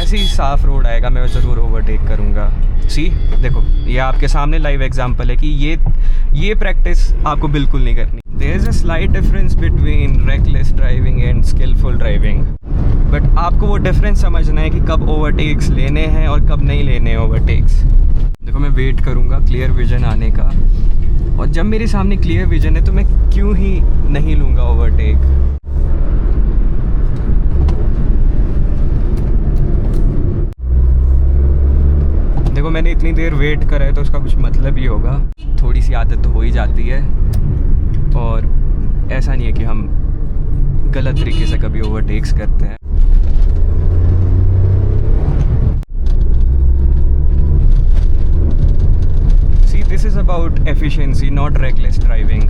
जैसे ही साफ रोड आएगा मैं ज़रूर ओवरटेक करूँगा। सी देखो, ये आपके सामने लाइव एग्जांपल है कि ये प्रैक्टिस आपको बिल्कुल नहीं करनी। There is a slight difference between reckless driving and skillful driving, but आपको वो डिफरेंस समझना है कि कब ओवरटेक्स लेने हैं और कब नहीं लेने हैं ओवरटेक्स। देखो, मैं वेट करूँगा क्लियर विजन आने का, और जब मेरे सामने क्लियर विजन है तो मैं क्यों ही नहीं लूँगा ओवरटेक। देखो, मैंने इतनी देर वेट करा है तो उसका कुछ मतलब ही होगा। थोड़ी सी आदत तो हो ही जाती है, और ऐसा नहीं है कि हम गलत तरीके से कभी ओवरटेक्स करते हैं। See, this is about efficiency, not reckless driving.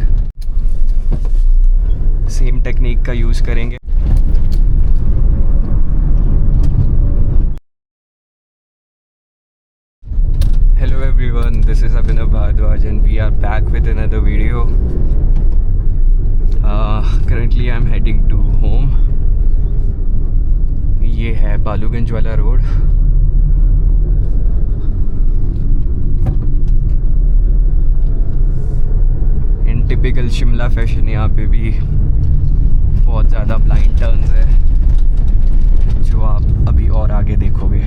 Same technique का यूज़ करेंगे। Hello everyone, this is Abhinav Bhardwaj and we are back with another video. Currently I'm heading to home. ये है बालूगंज वाला रोड। इन typical Shimla fashion यहाँ पे भी बहुत ज़्यादा ब्लाइंड टर्न्स है, जो आप अभी और आगे देखोगे।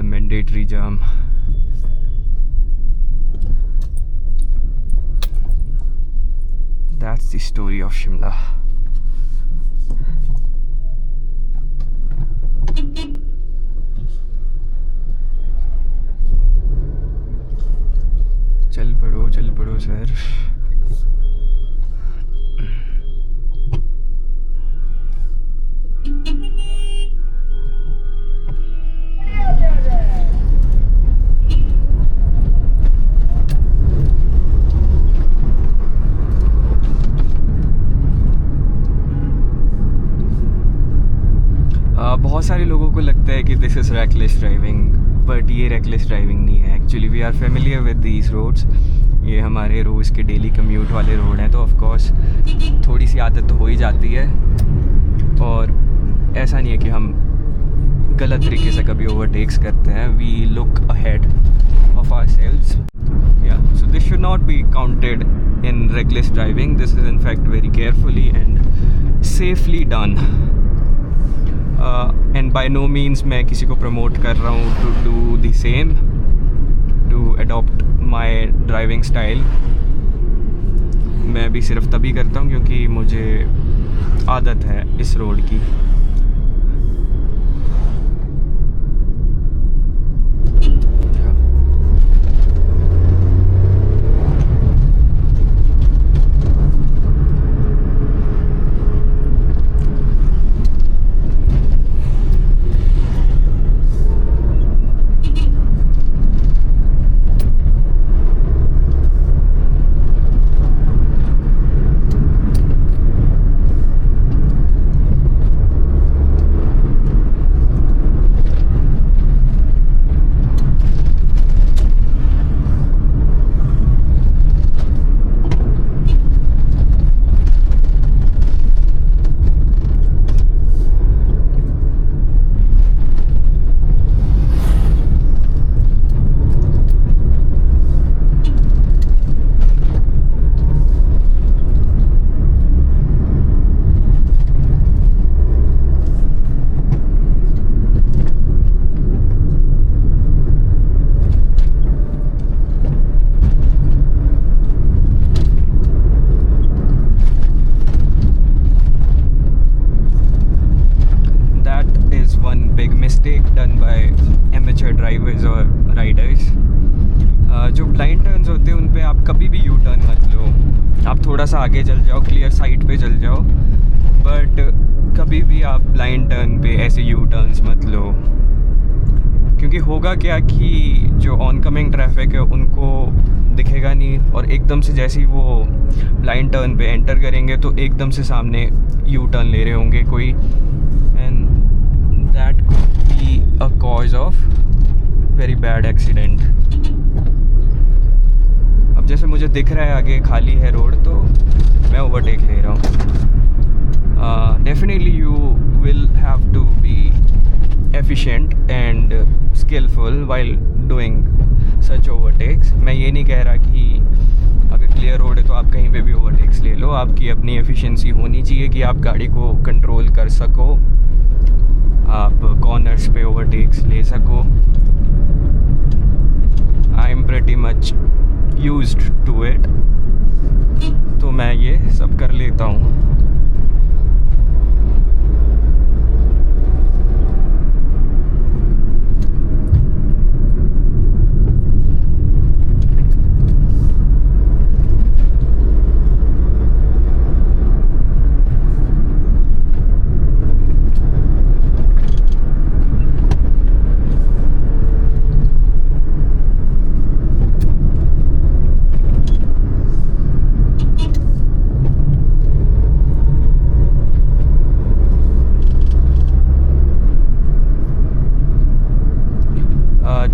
Mandatory jam. That's the story of Shimla. चल पड़ो सर। बहुत सारे लोगों को लगता है कि this is reckless driving, but ये रेकलेस ड्राइविंग नहीं है। Actually we are familiar with these roads. ये हमारे रोज़ के डेली कम्यूट वाले रोड हैं, तो ऑफ कोर्स थोड़ी सी आदत तो हो ही जाती है, और ऐसा नहीं है कि हम गलत तरीके से कभी ओवरटेक्स करते हैं। We look ahead of ourselves, या so this should not be counted in reckless driving. This is in fact very carefully and safely done. And by no means मैं किसी को प्रमोट कर रहा हूँ to do the same, to adopt my driving style. मैं भी सिर्फ तभी करता हूँ क्योंकि मुझे आदत है इस रोड की। डन बाय एमेच्योर ड्राइवर्स और राइडर्स। जो ब्लाइंड टर्न्स होते हैं उन पे आप कभी भी यू टर्न मत लो। आप थोड़ा सा आगे चल जाओ, क्लियर साइड पे चल जाओ, बट कभी भी आप ब्लाइंड टर्न पे ऐसे यू टर्न्स मत लो, क्योंकि होगा क्या कि जो ऑन कमिंग ट्रैफिक है उनको दिखेगा नहीं, और एकदम से जैसे ही वो ब्लाइंड टर्न पे एंटर करेंगे तो एकदम से सामने यू टर्न ले रहे होंगे कोई, and that could be very bad accident. अब जैसे मुझे दिख रहा है आगे खाली है रोड, तो मैं ओवरटेक ले रहा हूँ। Definitely you will have to be efficient and skillful while doing such overtakes. मैं ये नहीं कह रहा कि अगर क्लियर रोड है तो आप कहीं पे भी ओवरटेक्स ले लो। आपकी अपनी एफिशिएंसी होनी चाहिए कि आप गाड़ी को कंट्रोल कर सको, आप कॉर्नर्स पे ओवरटेक्स ले सको। I am pretty much used to it, तो मैं ये सब कर लेता हूँ।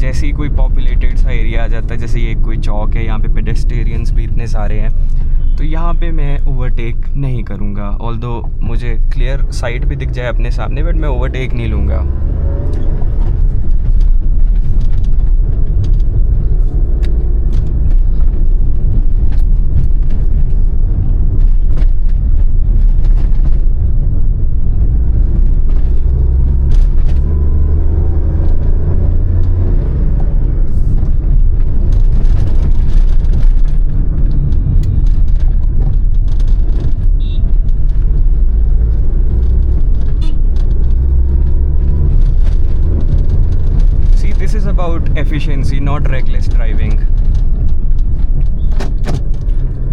जैसे ही कोई पॉपुलेटेड सा एरिया आ जाता है, जैसे ये कोई चौक है, यहाँ पे पेडेस्टेरियंस भी इतने सारे हैं, तो यहाँ पे मैं ओवरटेक नहीं करूँगा। ऑल्दो मुझे क्लियर साइड पे दिख जाए अपने सामने, बट मैं ओवरटेक नहीं लूँगा। This is about efficiency, not reckless driving.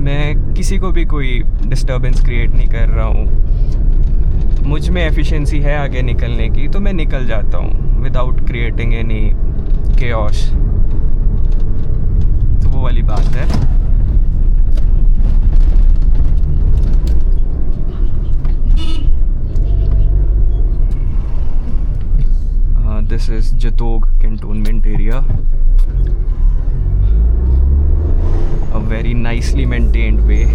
मैं किसी को भी कोई डिस्टर्बेंस क्रिएट नहीं कर रहा हूँ। मुझ में एफिशिएंसी है आगे निकलने की, तो मैं निकल जाता हूँ विदाउट क्रिएटिंग एनी केओस। तो वो वाली बात है। This is Jatog cantonment area, a very nicely maintained way.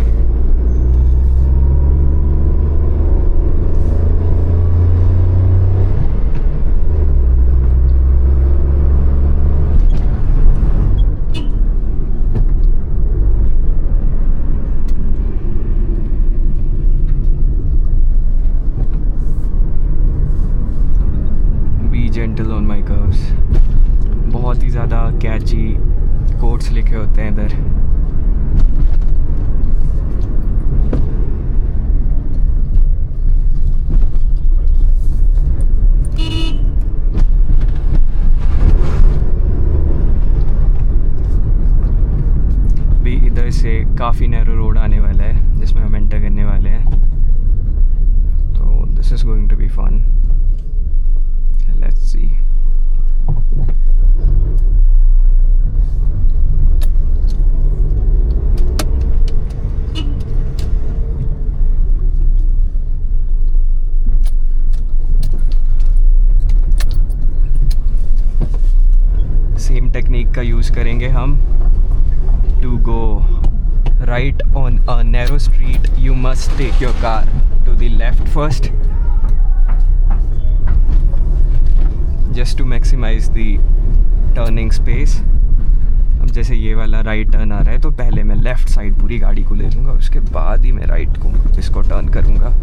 Gentle on my curves. बहुत ही ज़्यादा कैची कोट्स लिखे होते हैं इधर। भी इधर से काफ़ी नैरो रोड आने वाला है जिसमें हम एंटर करने वाले हैं, तो this is going to be fun. Let's see. Same technique का यूज़ करेंगे हम। To go right on a narrow street, you must take your car to the left first, just to maximize the turning space. अब जैसे ये वाला right turn आ रहा है, तो पहले मैं लेफ़्ट साइड पूरी गाड़ी को ले लूँगा, उसके बाद ही मैं राइट को इसको टर्न करूँगा।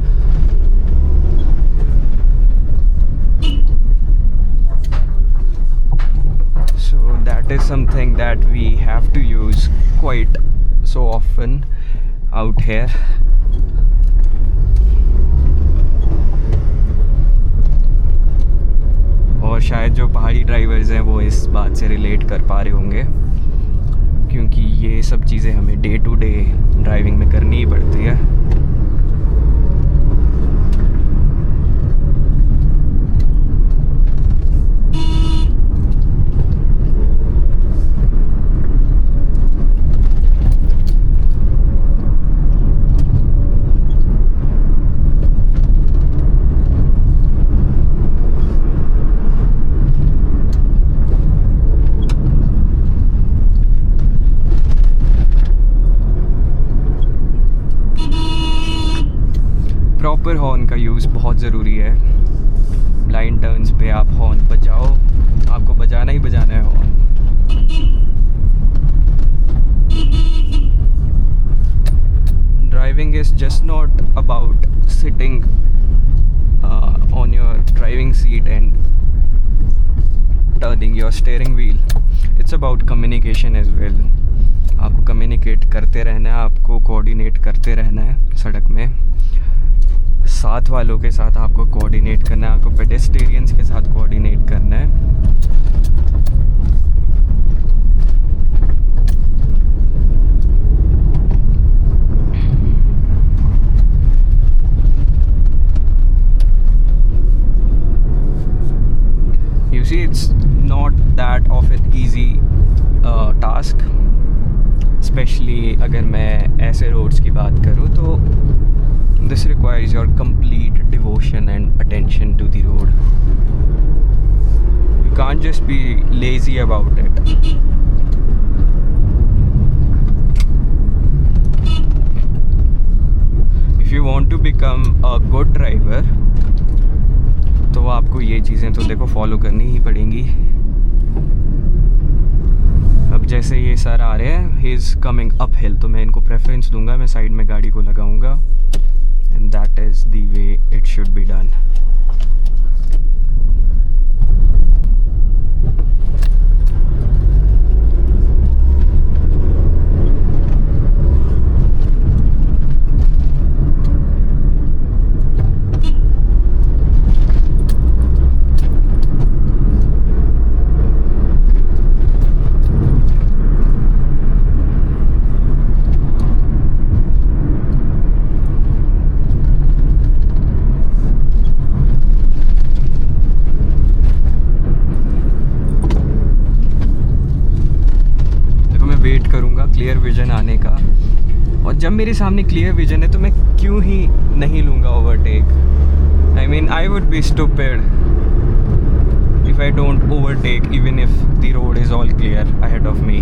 So that is something that we have to use quite so often out here. और शायद जो पहाड़ी ड्राइवर्स हैं वो इस बात से रिलेट कर पा रहे होंगे, क्योंकि ये सब चीज़ें हमें डे टू डे ड्राइविंग में करनी ही पड़ती है। हॉर्न का यूज़ बहुत ज़रूरी है। ब्लाइंड टर्न्स पे आप हॉर्न बजाओ, आपको बजाना ही बजाना है horn. Driving is just not about sitting on your driving seat and turning your steering wheel. It's about communication as well. आपको कम्युनिकेट करते रहना है, आपको कोऑर्डिनेट करते रहना है सड़क में। साथ वालों के साथ आपको कोऑर्डिनेट करना है, आपको पेडेस्टेरियंस के साथ कोऑर्डिनेट करना है। You see, it's not that of an easy task, especially अगर मैं ऐसे रोड्स की बात करूँ तो this requires your complete devotion and attention to the road. You can't just be lazy about it. If you want to become a good driver, तो आपको ये चीज़ें तो देखो फॉलो करनी ही पड़ेंगी। अब जैसे ये सर आ रहे हैं, he is coming up hill, तो मैं इनको प्रेफरेंस दूंगा, मैं साइड में गाड़ी को लगाऊंगा, and that is the way it should be done. Clear vision आने का, और जब मेरे सामने क्लियर विजन है तो मैं क्यों ही नहीं लूँगा overtake. I mean I would be stupid if I don't overtake even if the road is all clear ahead of me.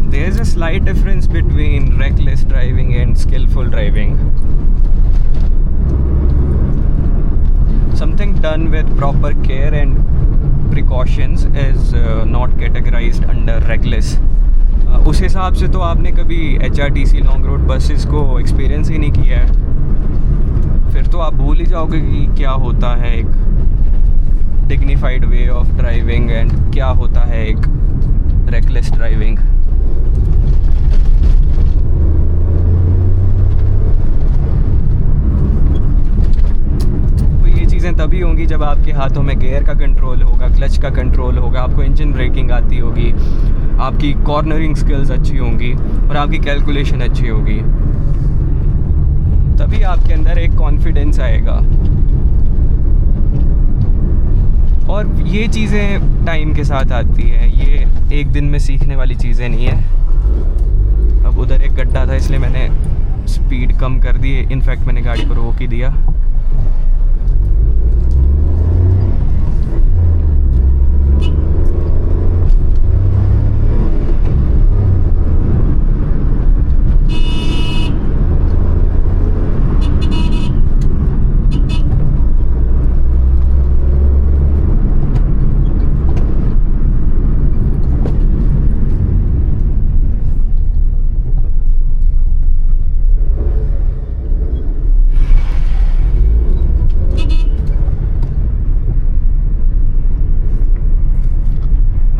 There is a slight difference between reckless driving and skillful driving. Something done with proper care and precautions is not categorized under reckless. उस हिसाब से तो आपने कभी HRTC long road buses को experience ही नहीं किया है, फिर तो आप भूल ही जाओगे कि क्या होता है एक dignified way of driving and क्या होता है एक रेकलेस ड्राइविंग। चीज़ें तभी होंगी जब आपके हाथों में गियर का कंट्रोल होगा, क्लच का कंट्रोल होगा, आपको इंजन ब्रेकिंग आती होगी, आपकी कॉर्नरिंग स्किल्स अच्छी होंगी और आपकी कैलकुलेशन अच्छी होगी, तभी आपके अंदर एक कॉन्फिडेंस आएगा। और ये चीज़ें टाइम के साथ आती है, ये एक दिन में सीखने वाली चीज़ें नहीं है। अब उधर एक गड्ढा था इसलिए मैंने स्पीड कम कर दी, इनफैक्ट मैंने गाड़ी को रोक ही दिया।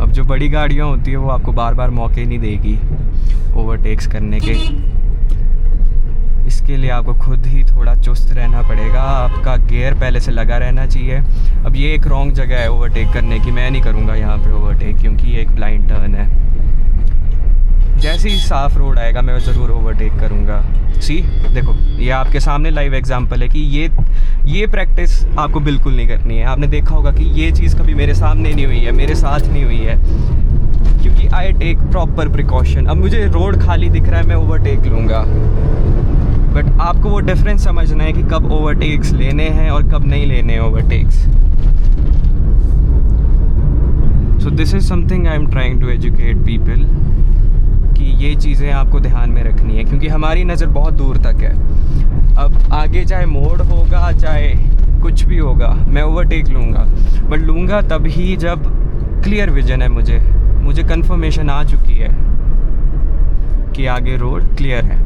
जो बड़ी गाड़ियाँ होती है वो आपको बार बार मौके नहीं देगी ओवरटेक्स करने के, इसके लिए आपको खुद ही थोड़ा चुस्त रहना पड़ेगा, आपका गियर पहले से लगा रहना चाहिए। अब ये एक रॉन्ग जगह है ओवरटेक करने की, मैं नहीं करूँगा यहाँ पे ओवरटेक क्योंकि ये एक ब्लाइंड टर्न है। जैसे ही साफ़ रोड आएगा मैं ज़रूर ओवरटेक करूँगा। सी देखो, ये आपके सामने लाइव एग्जांपल है कि ये प्रैक्टिस आपको बिल्कुल नहीं करनी है। आपने देखा होगा कि ये चीज़ कभी मेरे सामने नहीं हुई है, मेरे साथ नहीं हुई है, क्योंकि आई टेक प्रॉपर प्रिकॉशन। अब मुझे रोड खाली दिख रहा है, मैं ओवरटेक लूँगा, बट आपको वो डिफरेंस समझना है कि कब ओवरटेक्स लेने हैं और कब नहीं लेने हैं overtakes. So this is something I am trying to educate people कि ये चीज़ें आपको ध्यान में रखनी है, क्योंकि हमारी नज़र बहुत दूर तक है। अब आगे चाहे मोड़ होगा, चाहे कुछ भी होगा, मैं ओवरटेक लूँगा, बट लूँगा तभी जब क्लियर विजन है। मुझे कंफर्मेशन आ चुकी है कि आगे रोड क्लियर है।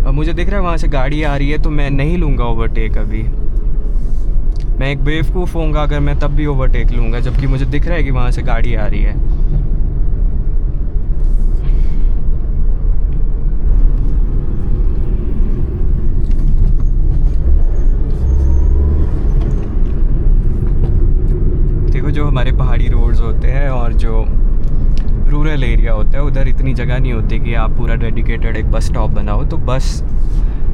अब मुझे दिख रहा है वहाँ से गाड़ी आ रही है, तो मैं नहीं लूँगा ओवरटेक अभी। मैं एक बेवकूफ़ होऊंगा अगर मैं तब भी ओवरटेक लूँगा जबकि मुझे दिख रहा है कि वहाँ से गाड़ी आ रही है। देखो, जो हमारे पहाड़ी रोड्स होते हैं और जो रूरल एरिया होता है, उधर इतनी जगह नहीं होती कि आप पूरा डेडिकेटेड एक बस स्टॉप बनाओ। तो बस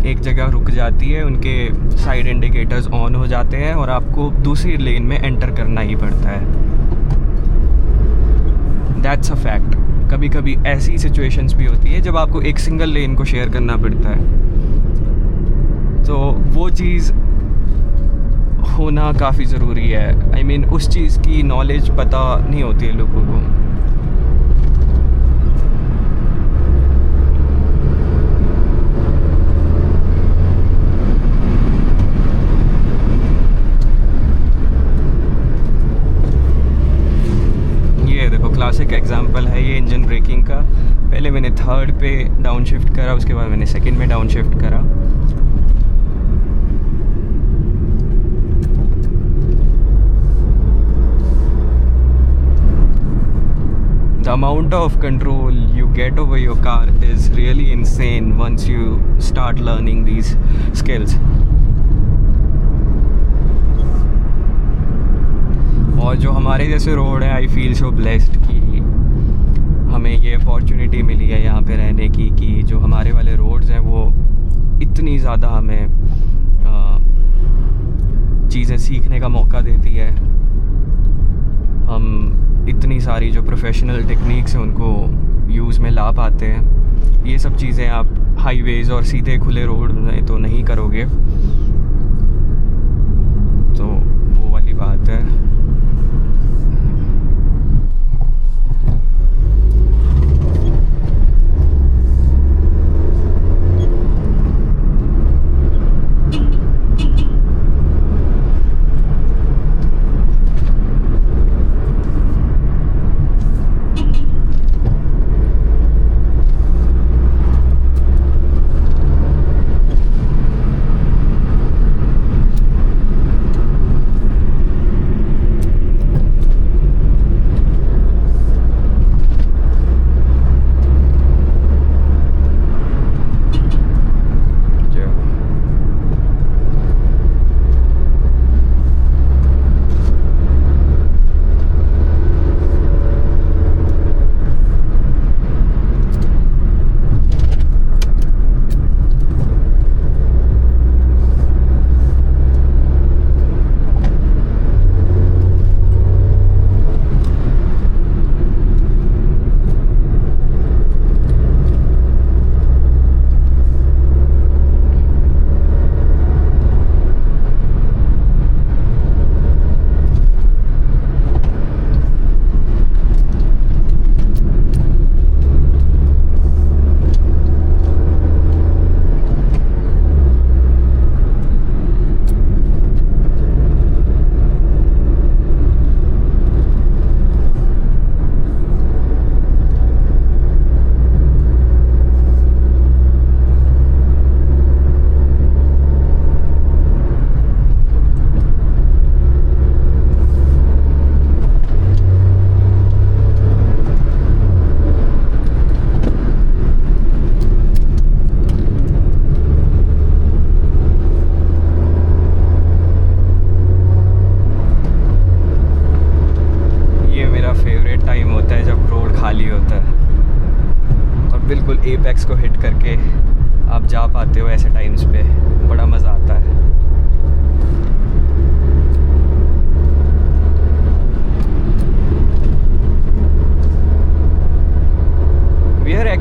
एक जगह रुक जाती है, उनके साइड इंडिकेटर्स ऑन हो जाते हैं और आपको दूसरी लेन में एंटर करना ही पड़ता है। That's a fact. कभी कभी ऐसी सिचुएशंस भी होती है जब आपको एक सिंगल लेन को शेयर करना पड़ता है, तो वो चीज़ होना काफ़ी ज़रूरी है। आई मीन उस चीज़ की नॉलेज पता नहीं होती है लोगों को। क्लासिक एग्जांपल है ये इंजन ब्रेकिंग का। पहले मैंने थर्ड पे डाउन शिफ्ट करा, उसके बाद मैंने सेकंड में डाउन शिफ्ट करा। The amount of control you get over your car is really insane once you start learning these skills. और जो हमारे जैसे रोड है, आई फील सो ब्लेस्ड कि हमें ये अपॉर्चुनिटी मिली है यहाँ पे रहने की, कि जो हमारे वाले रोड्स हैं वो इतनी ज़्यादा हमें चीज़ें सीखने का मौका देती है। हम इतनी सारी जो प्रोफेशनल टेक्निक्स हैं उनको यूज़ में ला पाते हैं। ये सब चीज़ें आप हाईवेज़ और सीधे खुले रोड में तो नहीं करोगे, तो वो वाली बात है।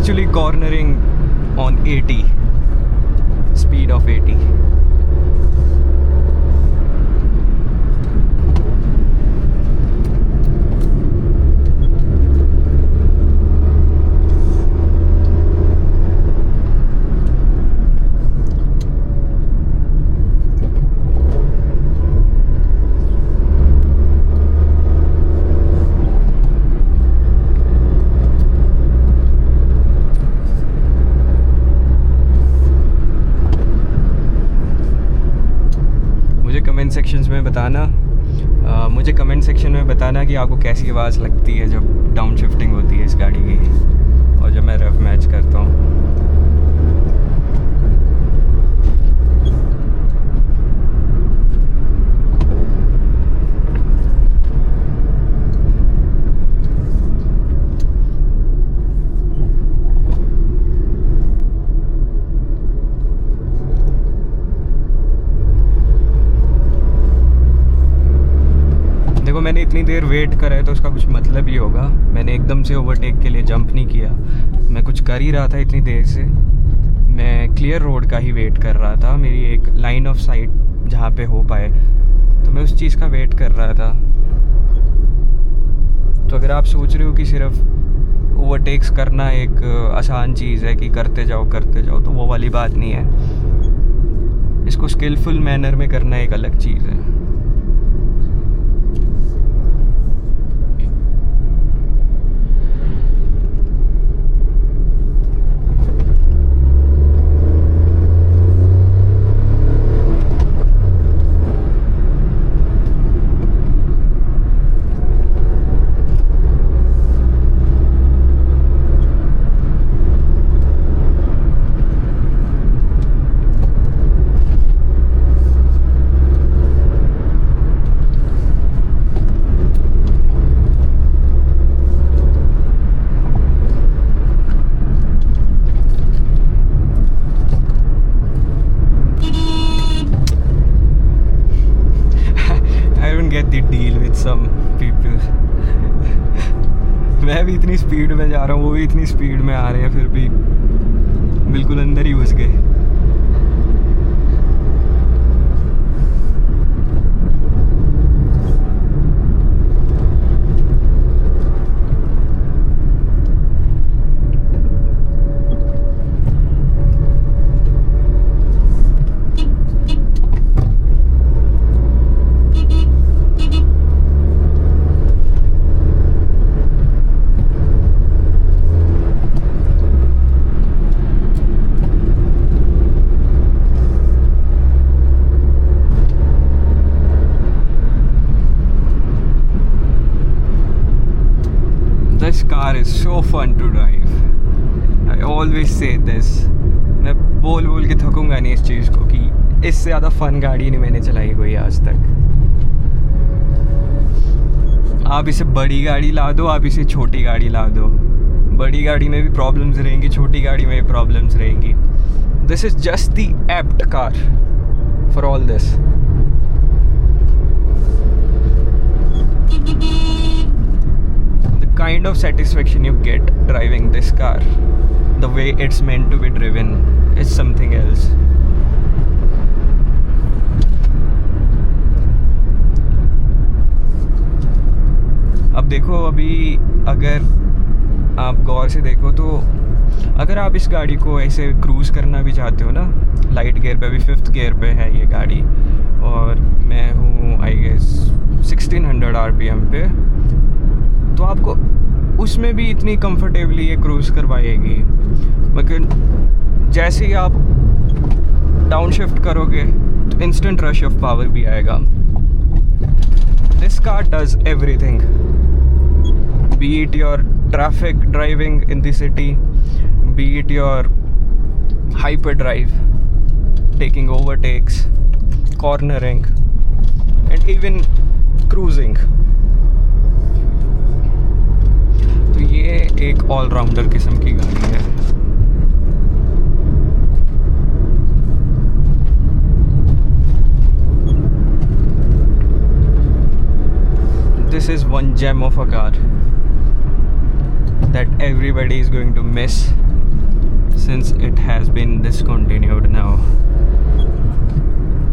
actually cornering on 80, speed of 80. मुझे कमेंट सेक्शन में बताना कि आपको कैसी आवाज़ लगती है जब डाउन शिफ्टिंग होती है इस गाड़ी की और जब मैं रफ मैच करता हूँ। मैंने इतनी देर वेट करा है तो उसका कुछ मतलब ही होगा। मैंने एकदम से ओवरटेक के लिए जंप नहीं किया, मैं कुछ कर ही रहा था इतनी देर से। मैं क्लियर रोड का ही वेट कर रहा था, मेरी एक लाइन ऑफ साइट जहाँ पे हो पाए, तो मैं उस चीज़ का वेट कर रहा था। तो अगर आप सोच रहे हो कि सिर्फ ओवरटेक्स करना एक आसान चीज़ है कि करते जाओ तो वो वाली बात नहीं है। इसको स्किलफुल मैनर में करना एक अलग चीज़ है। मैं भी इतनी स्पीड में जा रहा हूँ, वो भी इतनी स्पीड में आ रहे हैं, फिर भी बिल्कुल अंदर ही घुस गए। This car is so fun to drive. I always say this. मैं बोल के थकूंगा नहीं इस चीज़ को कि इससे ज़्यादा फन गाड़ी नहीं मैंने चलाई कोई आज तक। आप इसे बड़ी गाड़ी ला दो, आप इसे छोटी गाड़ी ला दो, बड़ी गाड़ी में भी प्रॉब्लम्स रहेंगी, छोटी गाड़ी में भी प्रॉब्लम्स रहेंगी। This is just the apt car for all this. Kind of satisfaction you get driving this car, the way it's meant to be driven, is something else. अब देखो, अभी अगर आप गौर से देखो तो अगर आप इस गाड़ी को ऐसे क्रूज़ करना भी चाहते हो ना, लाइट गियर पे, अभी 5th गियर पे है ये गाड़ी और मैं हूँ आई गेस 1600 RPM पे, तो आपको उसमें भी इतनी कंफर्टेबली ये क्रूज़ करवाएगी। मगर जैसे ही आप डाउन शिफ्ट करोगे तो इंस्टेंट रश ऑफ पावर भी आएगा। This car does everything, B it your traffic driving in the city, B it your hyper drive, taking overtakes, cornering and even cruising. तो ये एक ऑलराउंडर किस्म की गाड़ी है। This is one gem of a car that everybody is going to miss since it has been discontinued now.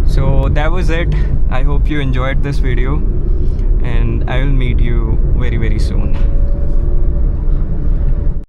So that was it. I hope you enjoyed this video, and I will meet you very soon.